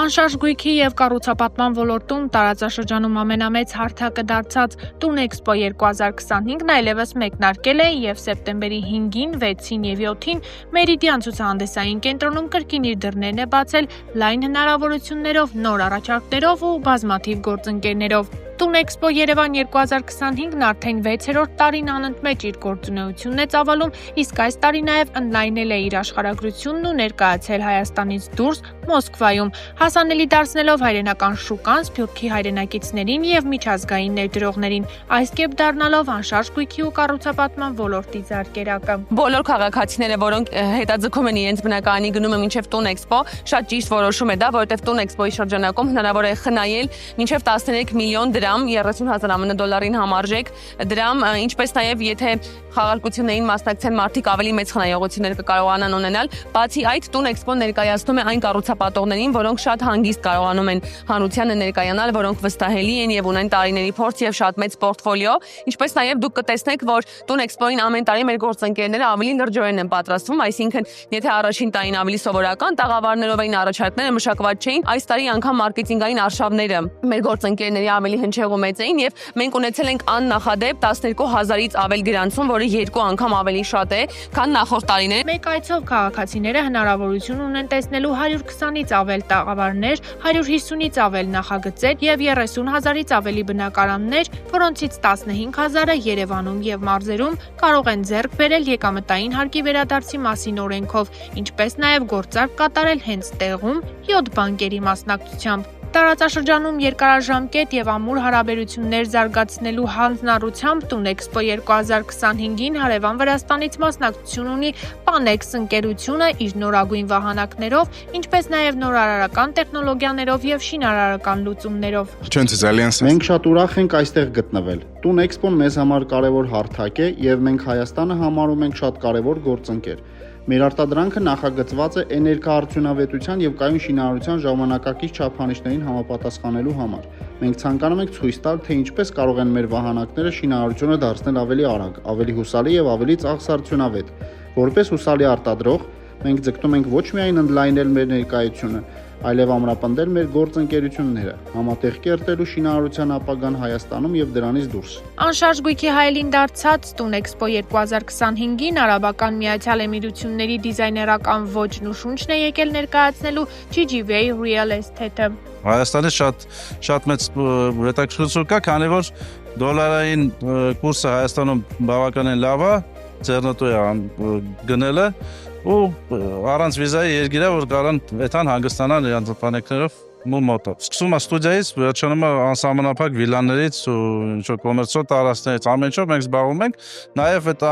Անշարժ գույքի եւ կառուցապատման ոլորտում տարածաշրջանում ամենամեծ հարթակը դարձած Տուն Էքսպո 2025-ն այլևս մեկնարկել է եւ սեպտեմբերի 5-ին, 6-ին եւ 7-ին Մերիդիան ցուցահանդեսային կենտրոնում կրկին իր դռներն է բացել լայն հնարավորություններով, նոր առաջարկներով ու բազմաթիվ գործընկերներով։ Տուն Էքսպո Երևան 2025-ն արդեն 6-րդ տարին անընդմեջ իր գործունեությունն է ծավալում, իսկ այս տարի նաև ընդլայնել է իր աշխարհագրությունն ու ներկայացել Հայաստանից դուրս Մոսկվայում, հասանելի դարձնելով հայրենական շուկան, Սփյուռքի հայրենակիցներին եւ միջազգային ներդրողներին, այս կերպ դառնալով անշարժ գույքի ու կառուցապատման ոլորտի զարգերակը։ Բոլոր քաղաքացիները, որոնք հետաձգում են իրենց բնակարանի գնումը մինչև Տուն Էքսպո, շատ ճիշտ որոշում է դա, որովհետև Տուն Էքսպոյի շրջանակում հնարավոր է խնայել մինչև 13 միլիոն դրամ, 30,000 ԱՄՆ-դոլարին համարժեք դրամ, ինչպես նաև եթե խաղարկություններին մասնակցեն մարդիկ ավելի մեծ խնայողություններ կկարողանան ունենալ։ Բացի այդ, Տուն Էքսպոն ներկայացնում է այն կառուցապատողներին, որոնք շատ հանգիստ կարողանում են հանրությանը ներկայանալ, որոնք վստահելի են եւ ունեն տարիների փորձ եւ շատ մեծ պորտֆոլիո, ինչպես նաև դուք կտեսնեք, որ Տուն Էքսպոյին ամեն տարի մեր գործընկերները ավելի լրջորեն են պատրաստվում, այսինքն եթե առաջին տարին ավելի սովորական տաղավարներով էին առաջարկները մշակված չէին, այս տարի անգամ մարքեթինգային արշավները մեր գործընկերների ավելի հնչեղ ու մեծ էին եւ մենք ունեցել ենք աննախադեպ 12000-ից ավել գրանցում, որը 2 անգամ ավելի շատ է, քան նախորդ տարիներ։ Մեկ այցով քաղաքացիները հնարավորություն ունեն տեսնելու 120-ից ավել տաղավարներ, 150-ից ավել նախագծեր եւ 30,000-ից ավելի բնակարաններ, որոնցից 15,000-ը Երևանում եւ մարզերում կարող են ձեռք բերել եկամտային հարկի վերադարձի մասին օրենքով, ինչպես նաեւ գործարք կատարել հենց տեղում 7 բանկերի մասնակցությամբ։ Տարածաշրջանում երկարաժամկետ եւ ամուր հարաբերություններ զարգացնելու հանձնառությամբ Տուն Էքսպո 2025-ին հարևան Վրաստանից մասնակցություն ունի Panex ընկերությունը իր նորագույն վահանակներով, ինչպես նաեւ նորարարական տեխնոլոգիաներով եւ շինարարական լուծումներով։ Մենք շատ ուրախ ենք այստեղ գտնվել։ Տուն Էքսպոն մեզ համար կարևոր հարթակ է եւ մենք Հայաստանը համարում ենք շատ կարևոր գործընկեր։ Մեր արտադրանքը նախագծված է էներգոարդյունավետության եւ կայուն շինարարության ժամանակակից չափանիշներին համապատասխանելու համար։ Մենք ցանկանում ենք ցույց տալ, թե ինչպես կարող են մեր վահանակները շինարարությունը դարձնել ավելի արագ, ավելի հուսալի եւ ավելի ծախսարդյունավետ։ Որպես հուսալի արտադրող, մենք ձգտում ենք ոչ միայն ընդլայնել մեր ներկայությունը, այլև ամրապնդել մեր գործընկերությունները, համատեղ կերտելու շինարարության ապագան Հայաստանում եւ դրանից դուրս։ Անշարժ գույքի հայելին դարձած Տուն Էքսպո 2025-ին Արաբական Միացյալ Էմիրությունների դիզայներական ոճն ու շունչն է եկել ներկայացնելու GGV Real Estate-ը։ Հայաստանի շատ մեծ հետաքրքրություն կա, քանի որ դոլարային կուրսը Հայաստանում բավականին լավ է, ձեռնտու է գնելը ու առանց վիզայի երկիր է, որ կարան այդան հանգստանան իրենց բանակներով մոտով։ Սկսում է ստուդիայից, վերջանում է անսահմանափակ վիլաներից ու ինչ-որ կոմերցիոն տարածքներից, ամեն ինչով մենք զբաղվում ենք, նաև այդ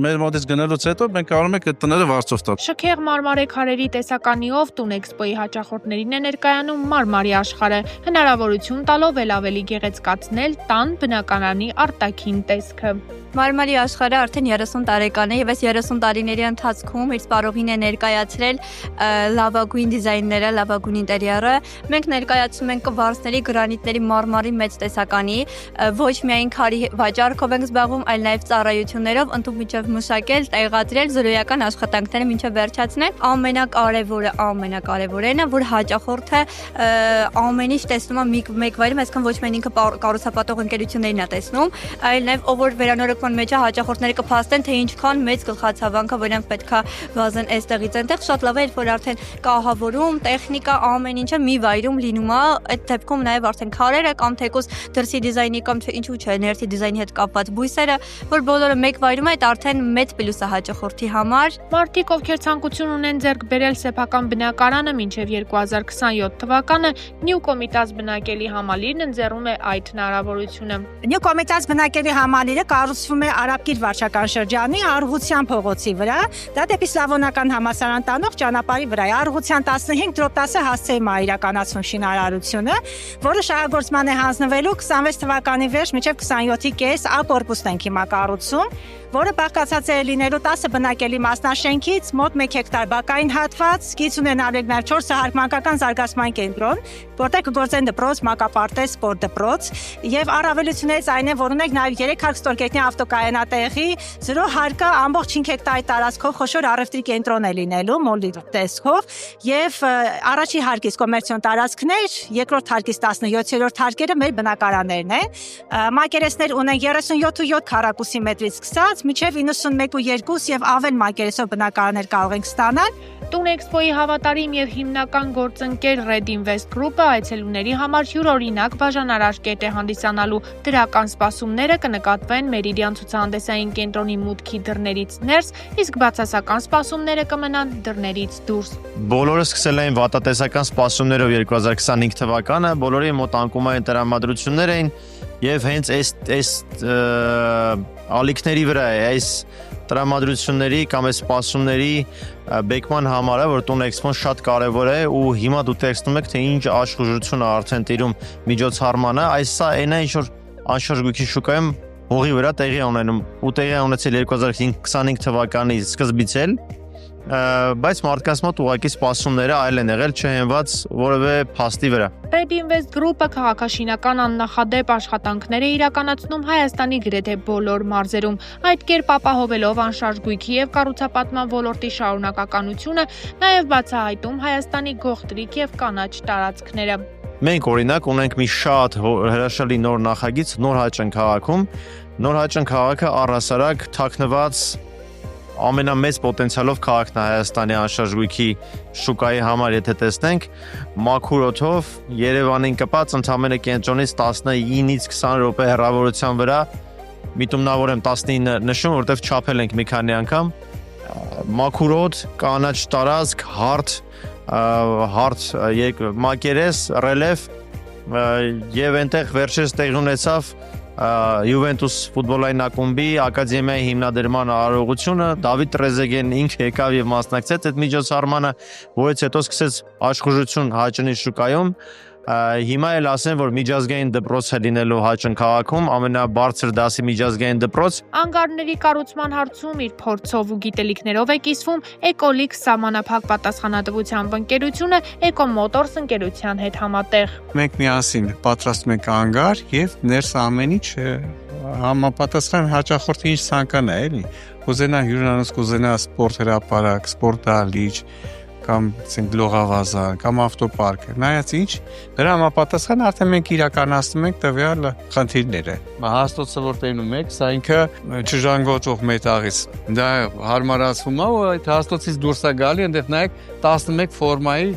մեր մոտից գնելուց հետո մենք կարողանում ենք այդ տները վարձով տալ։ Շքեղ մարմարե քարերի տեսականիով Տուն Էքսպոյի հաճախորդներին է ներկայանում մարմարի աշխարհը, հնարավորություն տալով ավելի գեղեցկացնել տան բնակարանի արտաքին տեսքը։ Մարմարի աշխարհը արդեն 30 տարեկան է եւ այս 30 տարիների ընթացքում իր սպառողին է ներկայացրել լավագույն դիզայնները, լավագույն ինտերիերը։ Մենք ներկայացնում ենք կվարսների, գրանիտների, մարմարի մեծ տեսականի, ոչ միայն քարի վաճառքով ենք զբաղվում, այլ նաեւ ծառայություններով, ընդհանուր մշակել, տեղադրել, զրոյական աշխատանքները մինչև վերջացնել։ Ամենակարևորն է, որ հաճախորդը ամեն ինչ տեսնում է մեկ վայրում, այսինքն ոչ միայն ինքը կառուցապատող ընկերություններն է տեսնում, այլ նաեւ ով որ վերանորոգ մեջ հաճախորդները կփաստեն, թե ինչքան մեծ գլխացավանքը, որ իրենք պետքա վազեն այստեղից այնտեղ, շատ լավ է, որ արդեն կահավորում, տեխնիկա, ամեն ինչը մի վայրում լինում է, այդ դեպքում նաև արդեն քարերը կամ թեկուզ դրսի դիզայնի կամ թե ինչու՞ չէ, ներսի դիզայնի հետ կապված բույսերը, որ բոլորը մեկ վայրում է, այդ արդեն մեծ պլյուս է հաճախորդի համար։ Մարդիկ, ովքեր ցանկություն ունեն ձեռք բերել սեփական բնակարանը մինչև 2027 թվականը, Նյու Կոմիտաս բնակելի համալիրն ընձեռում է այդ հնարավորությունը։ Նյու Կոմիտաս բնակելի համալիրը կառուցվում է Արաբկիր վարչական շրջանի Արղության փողոցի վրա, դա դեպի Սլավոնական համալսարան տանող ճանապարհի վրա է։ Արղության 15/10 հասցեում է իրականացվում շինարարությունը, որը շահագործման է հանձնվելու 26 թվականի վերջ մինչև 27-ի կես A կորպուսն ենք հիմա կառուցում, որը բաղկացած է լինելու 10 բնակելի մասնաշենքից, մոտ 1 հեկտար բակային հատված, գիծ ունենալու նաև 4 հարկմանկական զարգացման կենտրոն, որտեղ կգործեն դպրոց, մանկապարտեզ, սպորտ դպրոց, եւ առավելություններից այն է, որ ունենք նաև 3 հարկ ստորգետնյա ավտոկայանատեղի, 0 հարկը ամբողջ 5 հեկտարի տարածքով խոշոր առևտրի կենտրոն է լինելու, մոլի տեսքով, եւ առաջի հարկից կոմերցիոն տարածքներ, երկրորդ հարկից 17-րդ հարկերը մեր բնակարաններն են։ Մակերեսներ ունեն 37.7 քառակուսի մետրից սկսած մինչև 91.2 եւ ավել մակերեսով բնակարաններ կարող ենք ստանալ։ Տուն Էքսպոյի հավատարիմ եւ հիմնական գործընկեր Red Invest Group-ը այցելուների համար յուրօրինակ բաժանարար կետ է հանդիսանալու։ Դրական սպասումները կնկատվեն Մերիդիան ցուցահանդեսային կենտրոնի մուտքի դռներից ներս, իսկ բացասական սպասումները կմնան դռներից դուրս։ Բոլորը սկսել էին վատատեսական սպասումներով 2025 թվականը, բոլորի մոտ անկումային տրամադրություններ էին եւ հենց այս ալիքների վրա է այս տրամադրությունների կամ այս սպասումների բեկման համար է, որ Տուն Էքսպոն շատ կարևոր է ու հիմա դու տեսնում ես թե ինչ աշխուժություն է արդեն տիրում միջոցառմանը, այս սա այն է ինչ որ անշարժ գույքի շուկայում հողի վրա տեղի է ունենում ու տեղի է ունեցել 2025 թվականի սկզբից էլ, բայց մարդկանց մոտ ուղղակի սպասումները այլ են եղել չհենված որևէ փաստի վրա։ Red Invest Group-ը քաղաքաշինական աննախադեպ աշխատանքներ է իրականացնում Հայաստանի գրեթե բոլոր մարզերում, այդ կերպ ապահովելով անշարժ գույքի եւ կառուցապատման ոլորտի շարունակականությունը, նաեւ բացահայտում Հայաստանի գողտրիկ եւ կանաչ տարածքները։ Մենք օրինակ ունենք մի շատ հրաշալի նոր նախագիծ Նոր Հաճն քաղաքում։ Նոր Հաճն քաղաքը առհասարակ թաքնված ամենամեծ պոտենցիալով քաղաքն է Հայաստանի անշարժ գույքի շուկայի համար, եթե տեսնենք, մաքուր օդով Երևանին կպած ընդամենը կենտրոնից 19-ից 20 րոպե հեռավորության վրա, միտումնավոր եմ 19 նշում, որովհետև չափել ենք մի քանի անգամ, մաքուր օդ, կանաչ տարածք, հարթ մակերես, ռելև եւ այնտեղ վերջերս տեղի ունեցավ Յուվենտուս ֆուտբոլային ակումբի ակադեմիայի հիմնադրման արարողությունը, Դավիթ Տրեզեգեն ինքը եկավ եւ մասնակցեց այդ միջոցառմանը, որից հետո սկսեց աշխուժություն Հաճնի շուկայում։ Հիմա էլ ասեմ, որ միջազգային դպրոց է լինելու Հաճն քաղաքում, ամենաբարձր դասի միջազգային դպրոց։ Անկառների կառուցման հարցում իր փորձով ու գիտելիքներով է կիսվում Էկոլիքս սահմանափակ պատասխանատվությամբ ընկերությունը Էկոմոտորս ընկերության հետ համատեղ։ Մենք միասին պատրաստում ենք անգար եւ ներս ամեն ինչ համապատասխան հաճախորդը ինչ ցանկանա, էլի։ Կուզենա հյուրանոց, կուզենա սպորտ հրապարակ, սպորտ դահլիճ կամ ցենք լողավազան կամ ավտոպարկ, նայած ինչ, դրա համապատասխան արդեն մենք իրականացնում ենք տվյալ խնդիրները։ Հաստոցը որ տենում եք, սա ինքը չժանգոտող մետաղից, դա հարմարացվում է ու այդ հաստոցից դուրս է գալի, այնտեղ նայեք 11 ֆորմայի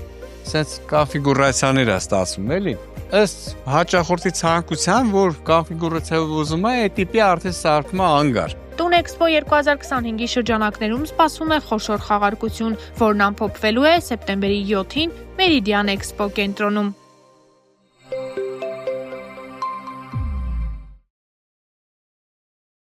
sense կոնֆիգուրացիաներ է ստացվում, էլի։ Ըստ հաճախորդի ցանկության, որ կոնֆիգուրացիայով ուզում է, այդ տիպի արդեն սարքում է անգար։ Տուն Էքսպո 2025-ի շրջանակներում սպասվում է խոշոր խաղարկություն, որն ամփոփվելու է սեպտեմբերի 7-ին Մերիդիան Էքսպո կենտրոնում։